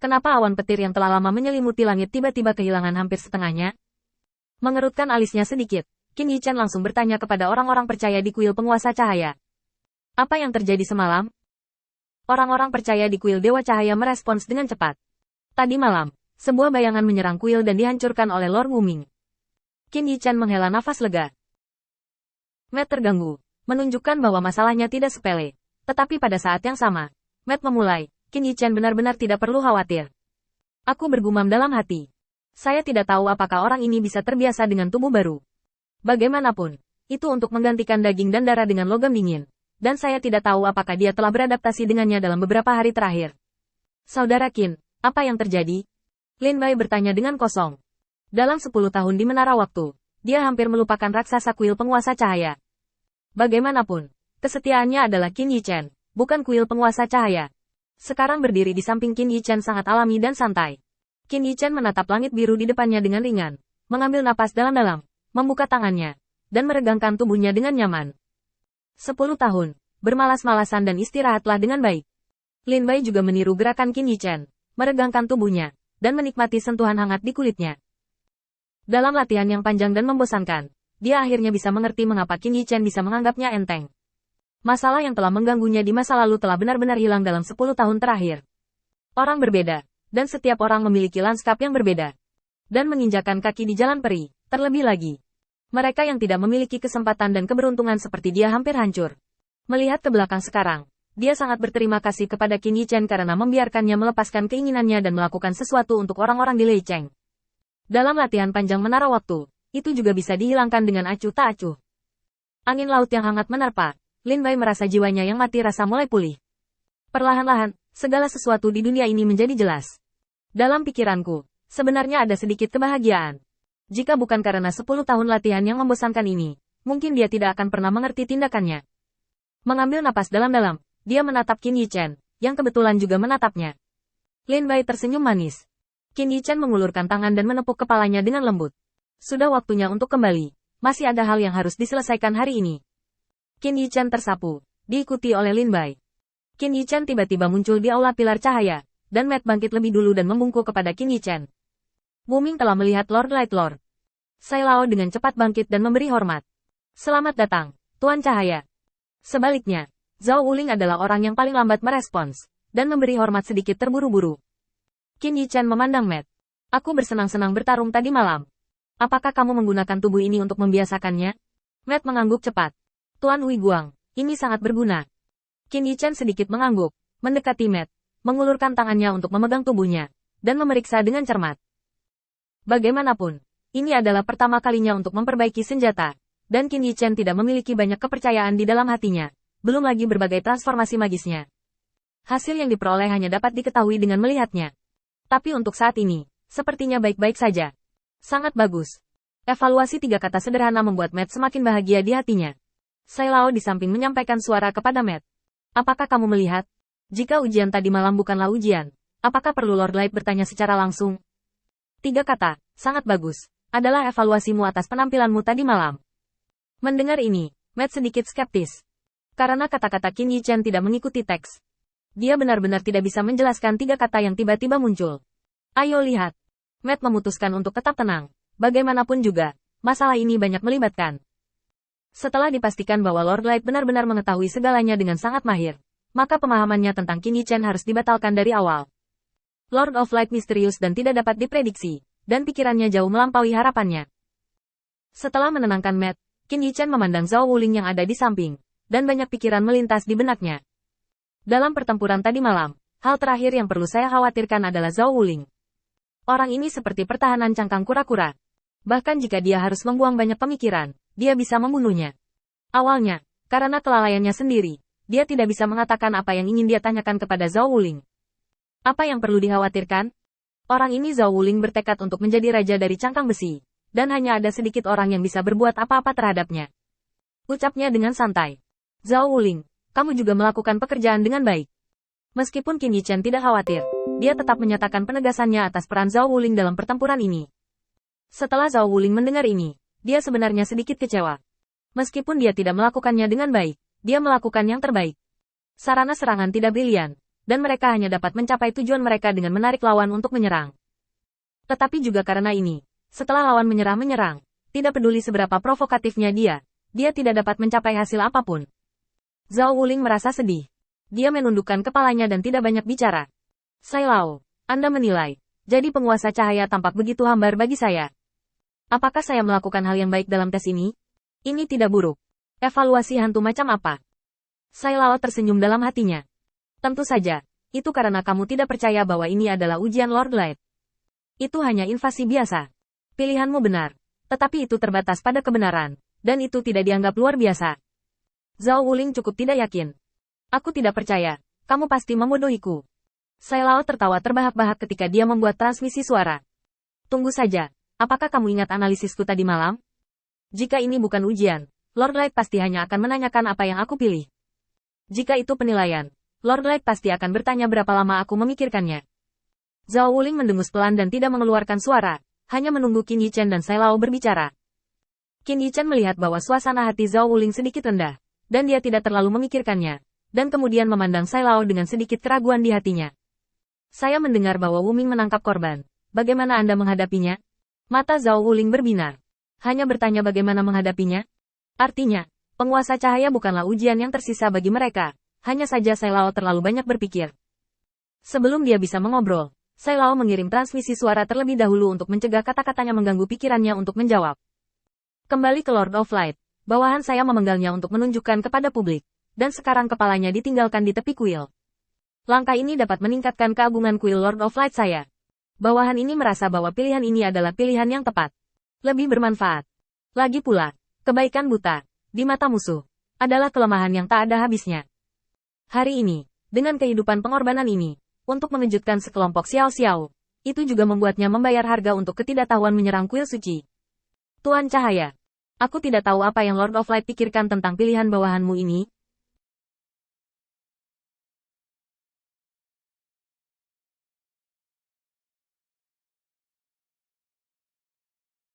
Kenapa awan petir yang telah lama menyelimuti langit tiba-tiba kehilangan hampir setengahnya? Mengerutkan alisnya sedikit, Qin Yichen langsung bertanya kepada orang-orang percaya di kuil penguasa cahaya. Apa yang terjadi semalam? Orang-orang percaya di kuil Dewa Cahaya merespons dengan cepat. Tadi malam, sebuah bayangan menyerang kuil dan dihancurkan oleh Lord Wuming. Qin Yichen menghela nafas lega. Matt terganggu, menunjukkan bahwa masalahnya tidak sepele. Tetapi pada saat yang sama, Matt memulai, Qin Yichen benar-benar tidak perlu khawatir. Aku bergumam dalam hati. Saya tidak tahu apakah orang ini bisa terbiasa dengan tubuh baru. Bagaimanapun, itu untuk menggantikan daging dan darah dengan logam dingin. Dan saya tidak tahu apakah dia telah beradaptasi dengannya dalam beberapa hari terakhir. Saudara Qin, apa yang terjadi? Lin Bai bertanya dengan kosong. Dalam 10 tahun di Menara Waktu, dia hampir melupakan raksasa kuil penguasa cahaya. Bagaimanapun, kesetiaannya adalah Qin Yichen, bukan kuil penguasa cahaya. Sekarang berdiri di samping Qin Yichen sangat alami dan santai. Qin Yichen menatap langit biru di depannya dengan ringan, mengambil napas dalam-dalam, membuka tangannya, dan meregangkan tubuhnya dengan nyaman. 10 tahun, bermalas-malasan dan istirahatlah dengan baik. Lin Bai juga meniru gerakan Qin Yichen, meregangkan tubuhnya, dan menikmati sentuhan hangat di kulitnya. Dalam latihan yang panjang dan membosankan, dia akhirnya bisa mengerti mengapa Qin Yichen bisa menganggapnya enteng. Masalah yang telah mengganggunya di masa lalu telah benar-benar hilang dalam 10 tahun terakhir. Orang berbeda, dan setiap orang memiliki lanskap yang berbeda. Dan menginjakan kaki di jalan peri, terlebih lagi. Mereka yang tidak memiliki kesempatan dan keberuntungan seperti dia hampir hancur. Melihat ke belakang sekarang, dia sangat berterima kasih kepada Qin Yichen karena membiarkannya melepaskan keinginannya dan melakukan sesuatu untuk orang-orang di Lei Cheng. Dalam latihan panjang Menara Waktu, itu juga bisa dihilangkan dengan acuh tak acuh. Angin laut yang hangat menerpa, Lin Bai merasa jiwanya yang mati rasa mulai pulih. Perlahan-lahan, segala sesuatu di dunia ini menjadi jelas. Dalam pikiranku, sebenarnya ada sedikit kebahagiaan. Jika bukan karena 10 tahun latihan yang membosankan ini, mungkin dia tidak akan pernah mengerti tindakannya. Mengambil napas dalam-dalam, dia menatap Qin Yichen, yang kebetulan juga menatapnya. Lin Bai tersenyum manis. Qin Yichen mengulurkan tangan dan menepuk kepalanya dengan lembut. Sudah waktunya untuk kembali. Masih ada hal yang harus diselesaikan hari ini. Qin Yichen tersapu, diikuti oleh Lin Bai. Qin Yichen tiba-tiba muncul di aula pilar cahaya, dan Matt bangkit lebih dulu dan membungkuk kepada Qin Yichen. Wuming telah melihat Lord Light Lord. Sai Lao dengan cepat bangkit dan memberi hormat. Selamat datang, Tuan Cahaya. Sebaliknya, Zhao Wuling adalah orang yang paling lambat merespons, dan memberi hormat sedikit terburu-buru. Qin Yichen memandang Matt. Aku bersenang-senang bertarung tadi malam. Apakah kamu menggunakan tubuh ini untuk membiasakannya? Matt mengangguk cepat. Tuan Hui Guang, ini sangat berguna. Qin Yichen sedikit mengangguk, mendekati Matt, mengulurkan tangannya untuk memegang tubuhnya, dan memeriksa dengan cermat. Bagaimanapun, ini adalah pertama kalinya untuk memperbaiki senjata, dan Qin Yichen tidak memiliki banyak kepercayaan di dalam hatinya, belum lagi berbagai transformasi magisnya. Hasil yang diperoleh hanya dapat diketahui dengan melihatnya. Tapi untuk saat ini, sepertinya baik-baik saja. Sangat bagus. Evaluasi 3 kata sederhana membuat Matt semakin bahagia di hatinya. Sai Lao di samping menyampaikan suara kepada Matt. Apakah kamu melihat? Jika ujian tadi malam bukanlah ujian, apakah perlu Lord Light bertanya secara langsung? 3 kata, sangat bagus, adalah evaluasimu atas penampilanmu tadi malam. Mendengar ini, Matt sedikit skeptis. Karena kata-kata Qin Yichen tidak mengikuti teks. Dia benar-benar tidak bisa menjelaskan 3 kata yang tiba-tiba muncul. Ayo lihat. Matt memutuskan untuk tetap tenang. Bagaimanapun juga, masalah ini banyak melibatkan. Setelah dipastikan bahwa Lord Light benar-benar mengetahui segalanya dengan sangat mahir, maka pemahamannya tentang Qin Yichen harus dibatalkan dari awal. Lord of Light misterius dan tidak dapat diprediksi, dan pikirannya jauh melampaui harapannya. Setelah menenangkan Matt, Qin Yichen memandang Zhao Wuling yang ada di samping, dan banyak pikiran melintas di benaknya. Dalam pertempuran tadi malam, hal terakhir yang perlu saya khawatirkan adalah Zhao Wuling. Orang ini seperti pertahanan cangkang kura-kura. Bahkan jika dia harus membuang banyak pemikiran, dia bisa membunuhnya. Awalnya, karena kelalaiannya sendiri, dia tidak bisa mengatakan apa yang ingin dia tanyakan kepada Zhao Wuling. Apa yang perlu dikhawatirkan? Orang ini Zhao Wuling bertekad untuk menjadi raja dari cangkang besi, dan hanya ada sedikit orang yang bisa berbuat apa-apa terhadapnya. Ucapnya dengan santai. Zhao Wuling, kamu juga melakukan pekerjaan dengan baik. Meskipun Qin Yichen tidak khawatir, dia tetap menyatakan penegasannya atas peran Zhao Wuling dalam pertempuran ini. Setelah Zhao Wuling mendengar ini, dia sebenarnya sedikit kecewa. Meskipun dia tidak melakukannya dengan baik, dia melakukan yang terbaik. Sarana serangan tidak brilian, dan mereka hanya dapat mencapai tujuan mereka dengan menarik lawan untuk menyerang. Tetapi juga karena ini, setelah lawan menyerang, tidak peduli seberapa provokatifnya dia tidak dapat mencapai hasil apapun. Zhao Wuling merasa sedih. Dia menundukkan kepalanya dan tidak banyak bicara. Sai Lao, Anda menilai, jadi penguasa cahaya tampak begitu hambar bagi saya. Apakah saya melakukan hal yang baik dalam tes ini? Ini tidak buruk. Evaluasi hantu macam apa? Sai Lao tersenyum dalam hatinya. Tentu saja, itu karena kamu tidak percaya bahwa ini adalah ujian Lord Light. Itu hanya invasi biasa. Pilihanmu benar. Tetapi itu terbatas pada kebenaran, dan itu tidak dianggap luar biasa. Zhao Wuling cukup tidak yakin. Aku tidak percaya, kamu pasti membodohiku. Sai Lao tertawa terbahak-bahak ketika dia membuat transmisi suara. Tunggu saja, apakah kamu ingat analisisku tadi malam? Jika ini bukan ujian, Lord Light pasti hanya akan menanyakan apa yang aku pilih. Jika itu penilaian, Lord Light pasti akan bertanya berapa lama aku memikirkannya. Zhao Wuling mendengus pelan dan tidak mengeluarkan suara, hanya menunggu Qin Yichen dan Sai Lao berbicara. Qin Yichen melihat bahwa suasana hati Zhao Wuling sedikit rendah, dan dia tidak terlalu memikirkannya, dan kemudian memandang Sai Lao dengan sedikit keraguan di hatinya. Saya mendengar bahwa Wu Ming menangkap korban. Bagaimana Anda menghadapinya? Mata Zhao Wuling berbinar. Hanya bertanya bagaimana menghadapinya? Artinya, penguasa cahaya bukanlah ujian yang tersisa bagi mereka. Hanya saja Sai Lao terlalu banyak berpikir. Sebelum dia bisa mengobrol, Sai Lao mengirim transmisi suara terlebih dahulu untuk mencegah kata-katanya mengganggu pikirannya untuk menjawab. Kembali ke Lord of Light, bawahan saya memenggalnya untuk menunjukkan kepada publik, dan sekarang kepalanya ditinggalkan di tepi kuil. Langkah ini dapat meningkatkan keagungan kuil Lord of Light saya. Bawahan ini merasa bahwa pilihan ini adalah pilihan yang tepat. Lebih bermanfaat. Lagi pula, kebaikan buta, di mata musuh, adalah kelemahan yang tak ada habisnya. Hari ini, dengan kehidupan pengorbanan ini, untuk mengejutkan sekelompok Xiao-Xiao, itu juga membuatnya membayar harga untuk ketidaktahuan menyerang kuil suci. Tuan Cahaya, aku tidak tahu apa yang Lord of Light pikirkan tentang pilihan bawahanmu ini,